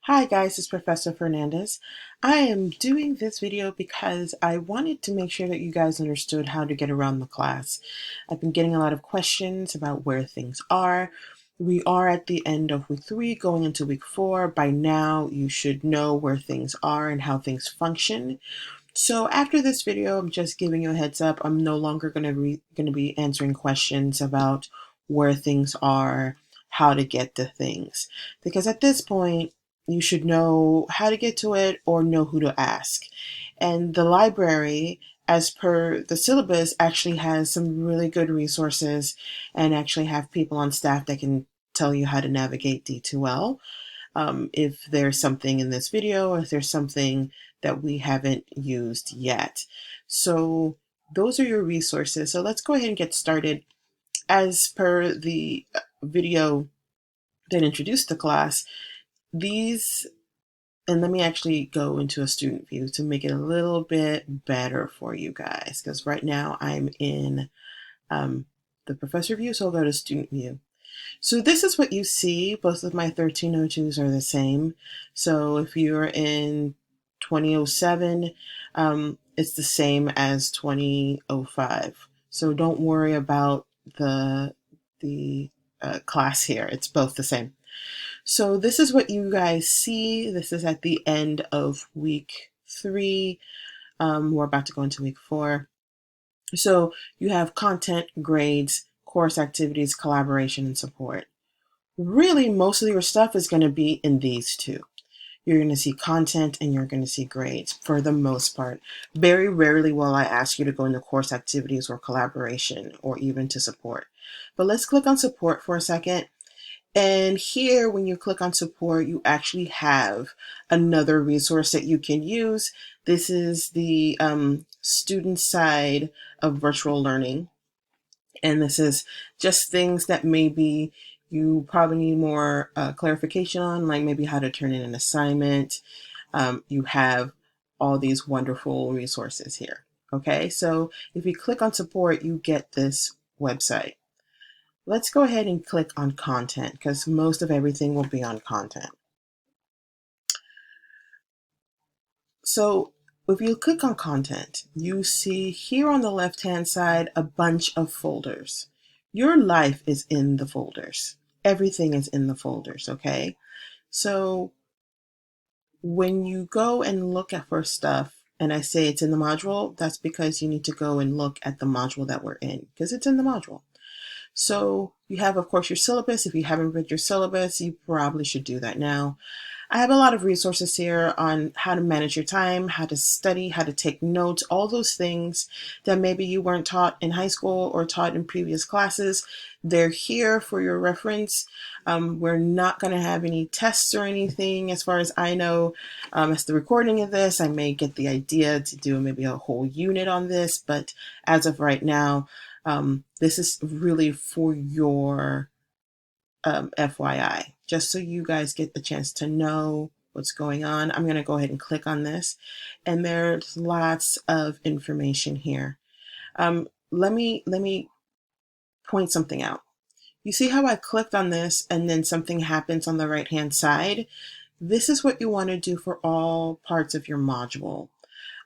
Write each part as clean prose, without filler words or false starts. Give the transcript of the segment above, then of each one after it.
Hi guys, it's Professor Fernandez. I am doing this video because I wanted to make sure that you guys understood how to get around the class. I've been getting a lot of questions about where things are. We are at the end of week 3 going into week 4. By now you should know where things are and how things function. So after this video, I'm just giving you a heads up. I'm no longer going to be answering questions about where things are, how to get to things, because at this point you should know how to get to it or know who to ask. And the library, as per the syllabus, actually has some really good resources and actually have people on staff that can tell you how to navigate D2L. If there's something in this video or if there's something that we haven't used yet. So those are your resources. So let's go ahead and get started. As per the video that introduced the class, these, and let me actually go into a student view to make it a little bit better for you guys, because right now I'm in the professor view, so I'll go to student view. So this is what you see. Both of my 1302s are the same. So if you're in 2007, it's the same as 2005. So don't worry about the class here. It's both the same. So this is what you guys see. This is at the end of week 3. We're about to go into week 4. So you have content, grades, course activities, collaboration, and support. Really, most of your stuff is going to be in these two. You're going to see content and you're going to see grades for the most part. Very rarely will I ask you to go into course activities or collaboration or even to support. But let's click on support for a second. And here, when you click on support, you actually have another resource that you can use. This is the student side of virtual learning. And this is just things that maybe you probably need more clarification on, like maybe how to turn in an assignment. You have all these wonderful resources here. Okay, so if you click on support, you get this website. Let's go ahead and click on content because most of everything will be on content. So if you click on content, you see here on the left-hand side a bunch of folders. Your life is in the folders. Everything is in the folders, okay? So when you go and look at for stuff, and I say it's in the module, that's because you need to go and look at the module that we're in, because it's in the module. So you have, of course, your syllabus. If you haven't read your syllabus, you probably should do that now. I have a lot of resources here on how to manage your time, how to study, how to take notes, all those things that maybe you weren't taught in high school or taught in previous classes. They're here for your reference. We're not going to have any tests or anything as far as I know. As the recording of this, I may get the idea to do maybe a whole unit on this, but as of right now, this is really for your FYI, just so you guys get the chance to know what's going on. I'm going to go ahead and click on this, and there's lots of information here. Let me point something out. You see how I clicked on this and then something happens on the right hand side? This is what you want to do for all parts of your module.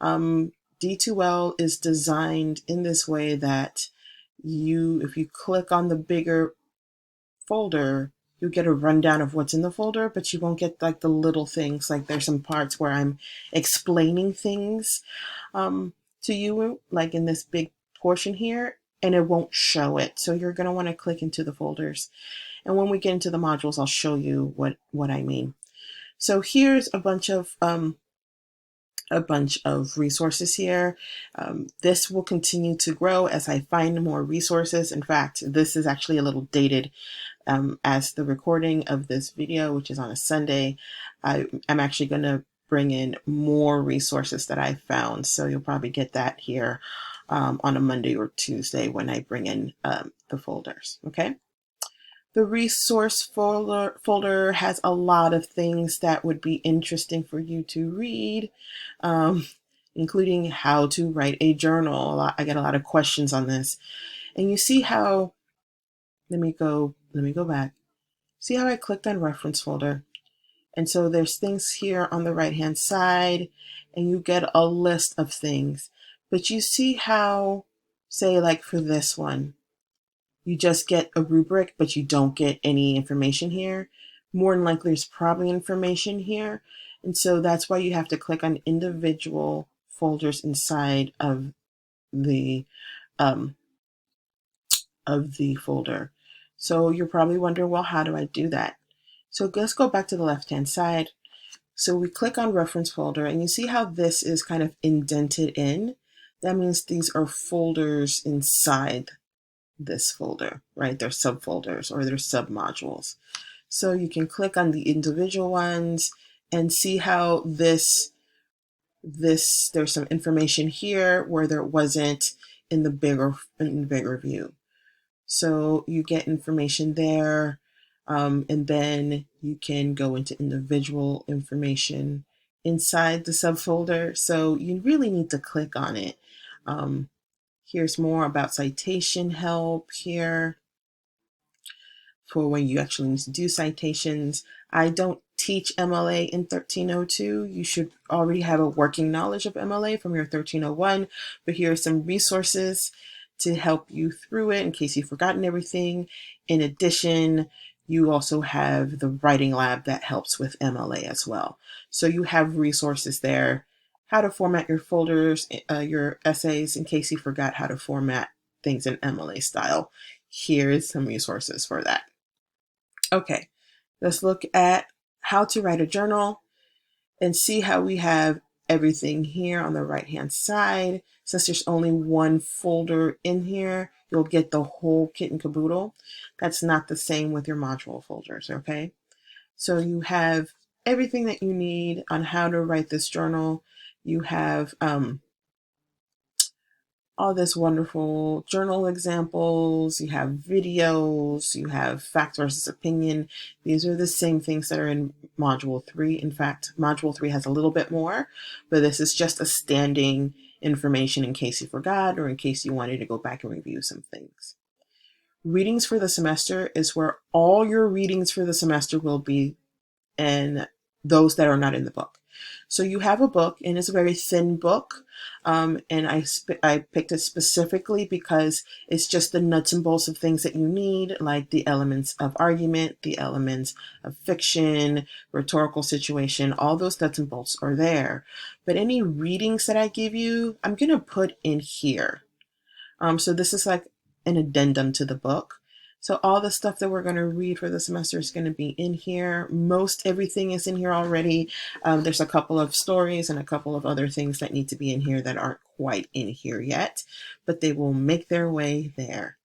D2L is designed in this way that if you click on the bigger folder, you'll get a rundown of what's in the folder, but you won't get like the little things. Like there's some parts where I'm explaining things to you, like in this big portion here, and it won't show it. So you're going to want to click into the folders. And when we get into the modules, I'll show you what I mean. So here's a bunch of resources here. This will continue to grow as I find more resources. In fact, this is actually a little dated as the recording of this video, which is on a Sunday. I'm actually going to bring in more resources that I found. So you'll probably get that here on a Monday or Tuesday when I bring in the folders. Okay. The resource folder has a lot of things that would be interesting for you to read, including how to write a journal. I get a lot of questions on this. And you see how, let me go back. See how I clicked on reference folder? And so there's things here on the right hand side, and you get a list of things. But you see how, say like for this one, you just get a rubric, but you don't get any information here. More than likely, there's probably information here. And so that's why you have to click on individual folders inside um, of the folder. So you're probably wondering, well, how do I do that? So let's go back to the left-hand side. So we click on reference folder, and you see how this is kind of indented in. That means these are folders inside this folder, right? They're subfolders or they're submodules. So you can click on the individual ones and see how there's some information here where there wasn't in the bigger view. So you get information there, and then you can go into individual information inside the subfolder. So you really need to click on it. Here's more about citation help here for when you actually need to do citations. I don't teach MLA in 1302. You should already have a working knowledge of MLA from your 1301, but here are some resources to help you through it in case you've forgotten everything. In addition, you also have the writing lab that helps with MLA as well. So you have resources there, how to format your folders, your essays, in case you forgot how to format things in MLA style. Here's some resources for that. Okay, let's look at how to write a journal and see how we have everything here on the right hand side. Since there's only one folder in here, you'll get the whole kit and caboodle. That's not the same with your module folders, okay? So you have everything that you need on how to write this journal. You have all this wonderful journal examples, you have videos, you have fact versus opinion. These are the same things that are in Module 3. In fact, Module 3 has a little bit more, but this is just a standing information in case you forgot or in case you wanted to go back and review some things. Readings for the semester is where all your readings for the semester will be, and those that are not in the book. So you have a book, and it's a very thin book, and I picked it specifically because it's just the nuts and bolts of things that you need, like the elements of argument, the elements of fiction, rhetorical situation, all those nuts and bolts are there. But any readings that I give you, I'm going to put in here. So this is like an addendum to the book. So all the stuff that we're going to read for the semester is going to be in here. Most everything is in here already. There's a couple of stories and a couple of other things that need to be in here that aren't quite in here yet, but they will make their way there.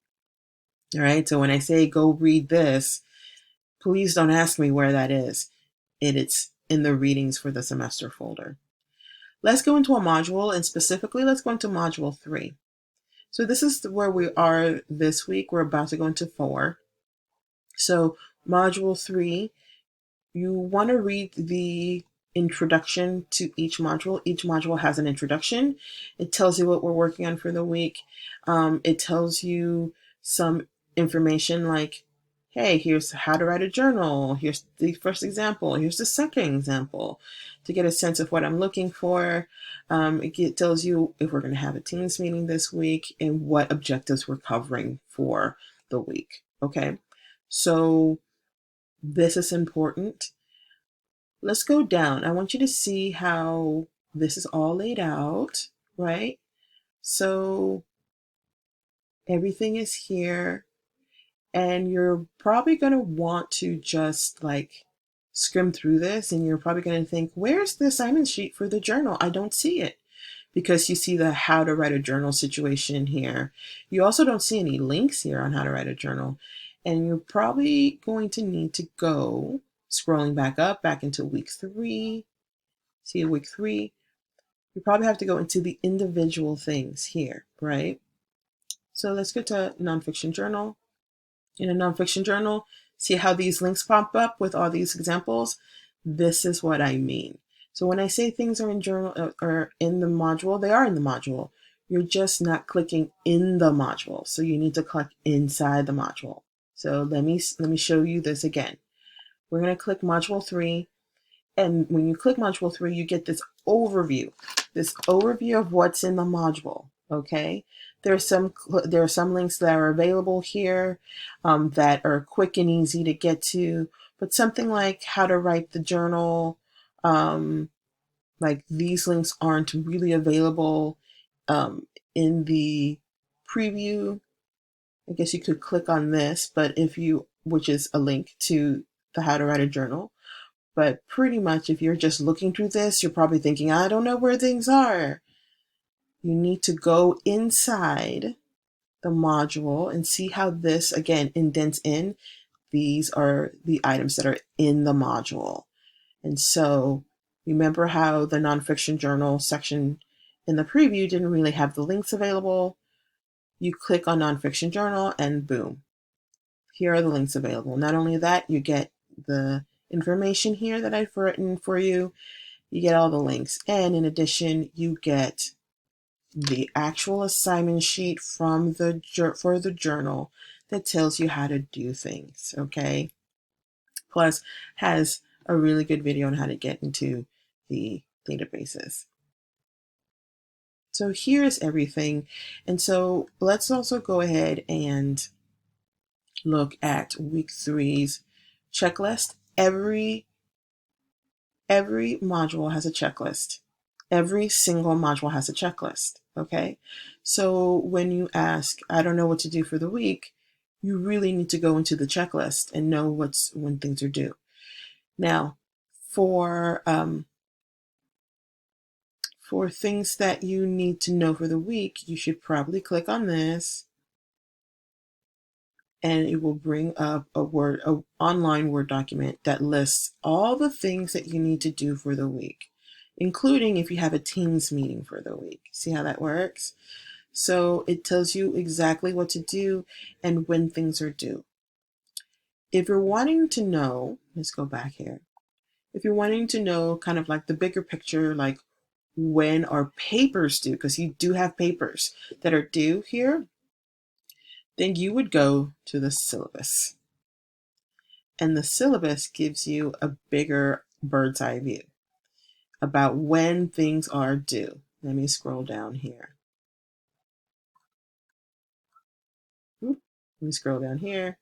All right. So when I say go read this, please don't ask me where that is. It's in the readings for the semester folder. Let's go into a module, and specifically, let's go into Module 3. So this is where we are this week. We're about to go into 4. So Module 3, you want to read the introduction to each module. Each module has an introduction. It tells you what we're working on for the week. It tells you some information like, hey, here's how to write a journal. Here's the first example. Here's the second example, to get a sense of what I'm looking for. It tells you if we're going to have a Teams meeting this week and what objectives we're covering for the week. Okay, so this is important. Let's go down. I want you to see how this is all laid out, right? So everything is here, and you're probably going to want to just like skim through this, and you're probably going to think, where's the assignment sheet for the journal? I don't see it, because you see the how to write a journal situation here. You also don't see any links here on how to write a journal, and you're probably going to need to go scrolling back into week 3. See week 3, you probably have to go into the individual things here, right? So let's go to NonFiction Journal. In a NonFiction Journal, see how these links pop up with all these examples? This is what I mean. So when I say things are in journal or in the module, they are in the module. You're just not clicking in the module. So you need to click inside the module. So let me show you this again. We're going to click Module 3. And when you click module 3, you get this overview of what's in the module. Okay, there are some links that are available here that are quick and easy to get to, but something like how to write the journal, like these links aren't really available in the preview. I guess you could click on this, but which is a link to the how to write a journal. But pretty much if you're just looking through this, you're probably thinking, I don't know where things are. You need to go inside the module and see how this, again, indents in. These are the items that are in the module. And so remember how the nonfiction journal section in the preview didn't really have the links available? You click on nonfiction journal and boom, here are the links available. Not only that, you get the information here that I've written for you. You get all the links. And in addition, you get the actual assignment sheet from for the journal that tells you how to do things, okay? Plus has a really good video on how to get into the databases. So here's everything. And so let's also go ahead and look at week 3's checklist. Every module has a checklist. Every single module has a checklist, okay? So when you ask, I don't know what to do for the week, you really need to go into the checklist and know when things are due. Now, for things that you need to know for the week, you should probably click on this and it will bring up an online Word document that lists all the things that you need to do for the week, including if you have a Teams meeting for the week. See how that works? So it tells you exactly what to do and when things are due. If you're wanting to know, let's go back here. If you're wanting to know kind of like the bigger picture, like when are papers due, because you do have papers that are due here, then you would go to the syllabus. And the syllabus gives you a bigger bird's eye view about when things are due. Let me scroll down here. Let me scroll down here.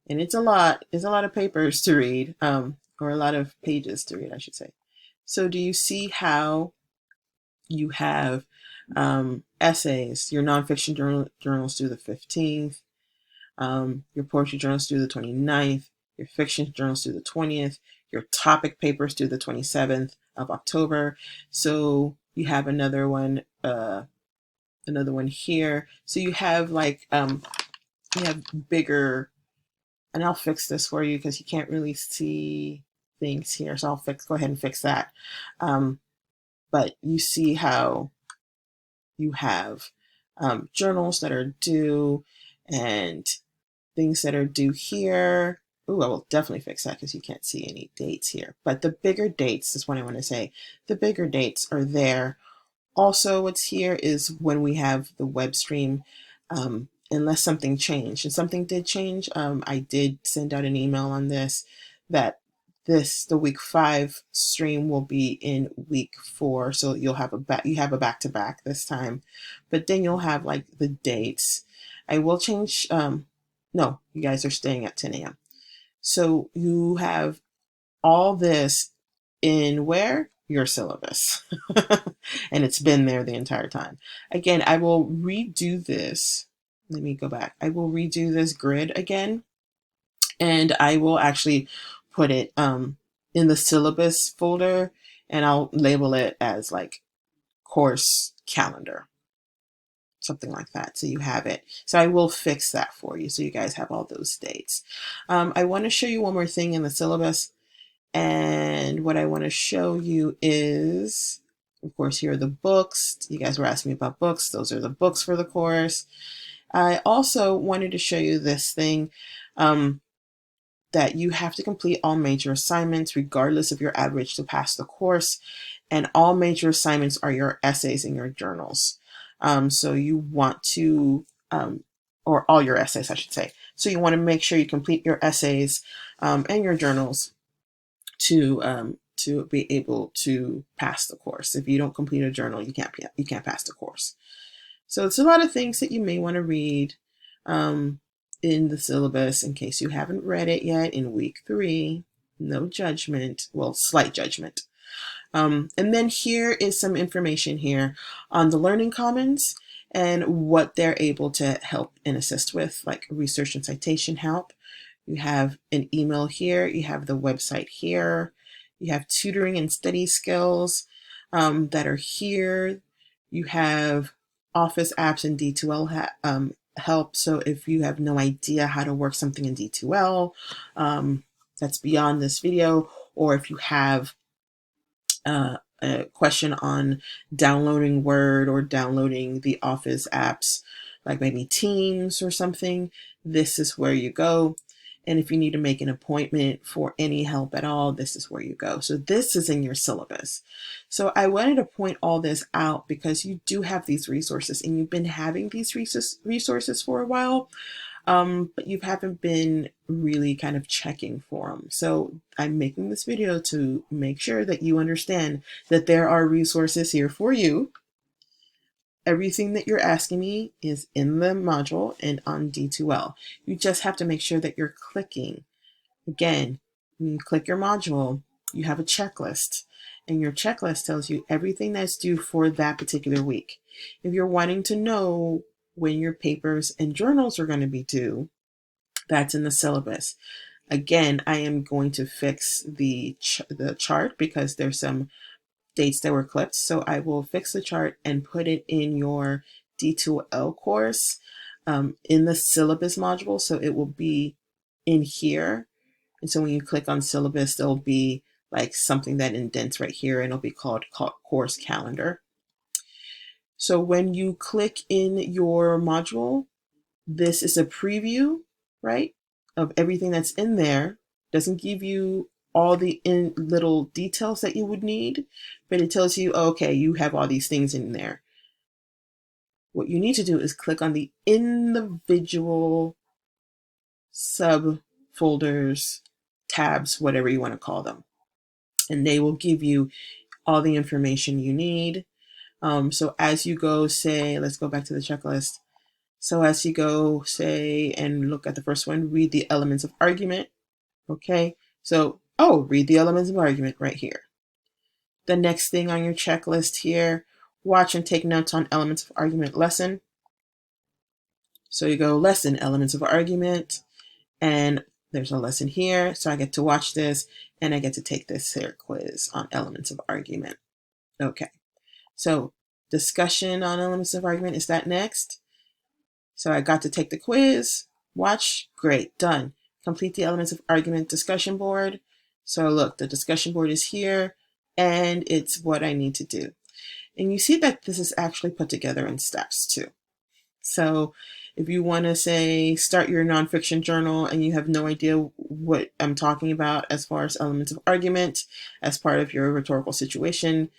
And it's a lot of papers to read, or a lot of pages to read, I should say. So do you see how you have essays, your nonfiction journals due the 15th, your poetry journals due the 29th, your fiction journals due the 20th, your topic papers due the 27th of October. So you have another one here. So you have like you have bigger, and I'll fix this for you because you can't really see things here. So I'll go ahead and fix that. But you see how you have journals that are due and things that are due here. Ooh, I will definitely fix that because you can't see any dates here. But the bigger dates is what I want to say. The bigger dates are there. Also, what's here is when we have the web stream, unless something changed. And something did change. I did send out an email on this, that the week 5 stream will be in week 4. So you'll have a back-to-back this time. But then you'll have like the dates. I will change, no, you guys are staying at 10 a.m. So you have all this in where? Your syllabus. And it's been there the entire time. Again, I will redo this. Let me go back. I will redo this grid again. And I will actually put it in the syllabus folder, and I'll label it as like course calendar. Something like that, so you have it. So I will fix that for you so you guys have all those dates. I want to show you one more thing in the syllabus, and what I want to show you is, of course, here are the books. You guys were asking me about books. Those are the books for the course. I also wanted to show you this thing, that you have to complete all major assignments regardless of your average to pass the course, and all major assignments are your essays and your journals. So you want to, or all your essays, I should say. So you want to make sure you complete your essays and your journals to to be able to pass the course. If you don't complete a journal, you can't pass the course. So it's a lot of things that you may want to read in the syllabus in case you haven't read it yet in week 3. No judgment, well, slight judgment. And then here is some information here on the Learning Commons and what they're able to help and assist with, like research and citation help. You have an email here, you have the website here, you have tutoring and study skills that are here. You have Office apps and D2L help. So if you have no idea how to work something in D2L, that's beyond this video, or if you have a question on downloading Word or downloading the Office apps, like maybe Teams or something, this is where you go. And if you need to make an appointment for any help at all, this is where you go. So this is in your syllabus. So I wanted to point all this out because you do have these resources and you've been having these resources for a while, but you haven't been really kind of checking for them. So I'm making this video to make sure that you understand that there are resources here for you. Everything that you're asking me is in the module and on D2L. You just have to make sure that you're clicking. Again, when you click your module, you have a checklist, and your checklist tells you everything that's due for that particular week. If you're wanting to know when your papers and journals are going to be due, that's in the syllabus. Again, I am going to fix the chart because there's some dates that were clipped. So I will fix the chart and put it in your D2L course in the syllabus module. So it will be in here. And so when you click on syllabus, there'll be like something that indents right here and it'll be called course calendar. So when you click in your module, this is a preview, right, of everything that's in there. Doesn't give you all the little details that you would need, but it tells you, oh, okay, you have all these things in there. What you need to do is click on the individual subfolders, tabs, whatever you want to call them, and they will give you all the information you need. So as you go, say, let's go back to the checklist. So as you go, say, and look at the first one, read the elements of argument. Okay, so, read the elements of argument right here. The next thing on your checklist here, watch and take notes on elements of argument lesson. So you go lesson, elements of argument, and there's a lesson here. So I get to watch this and I get to take this here quiz on elements of argument. Okay, so discussion on elements of argument, is that next? So I got to take the quiz, watch, great, done. Complete the elements of argument discussion board. So look, the discussion board is here and it's what I need to do. And you see that this is actually put together in steps too. So if you want to say start your nonfiction journal and you have no idea what I'm talking about as far as elements of argument as part of your rhetorical situation,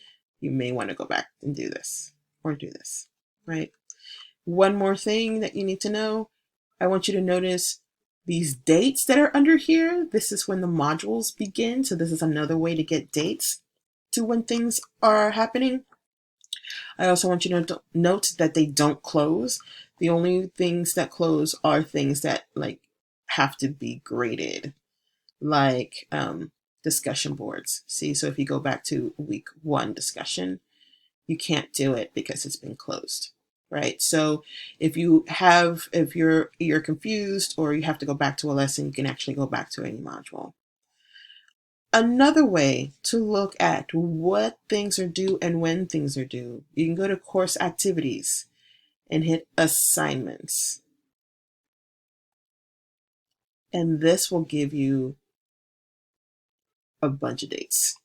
you may want to go back and do this or do this, right? One more thing that you need to know, I want you to notice these dates that are under here. This is when the modules begin. So this is another way to get dates to when things are happening. I also want you to note that they don't close. The only things that close are things that like have to be graded, like discussion boards. See, so if you go back to week 1 discussion, you can't do it because it's been closed. Right. So if you're confused or you have to go back to a lesson, you can actually go back to any module. Another way to look at what things are due and when things are due, you can go to course activities and hit assignments. And this will give you a bunch of dates.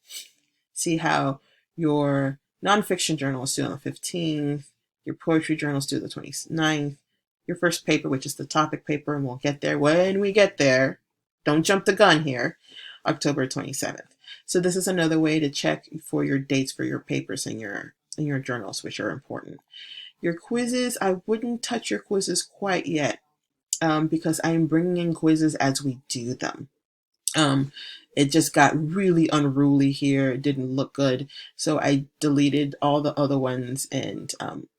See how your nonfiction journal is due on the 15th, your poetry journal is due the 29th, your first paper, which is the topic paper, and we'll get there when we get there. Don't jump the gun here, October 27th. So this is another way to check for your dates for your papers and your journals, which are important. Your quizzes, I wouldn't touch your quizzes quite yet because I'm bringing in quizzes as we do them. It just got really unruly here. It didn't look good. So I deleted all the other ones, and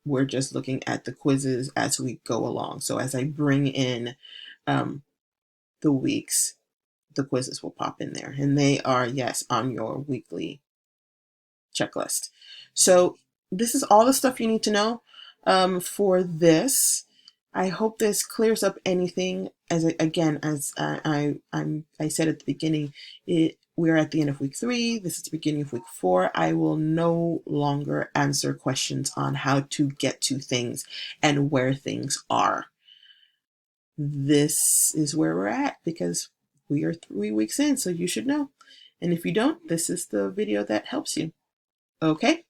we're just looking at the quizzes as we go along. So as I bring in the weeks, the quizzes will pop in there. And they are, yes, on your weekly checklist. So this is all the stuff you need to know for this. I hope this clears up anything. As I said at the beginning, we're at the end of week 3. This is the beginning of week 4. I will no longer answer questions on how to get to things and where things are. This is where we're at because we are 3 weeks in, so you should know. And if you don't, this is the video that helps you. Okay?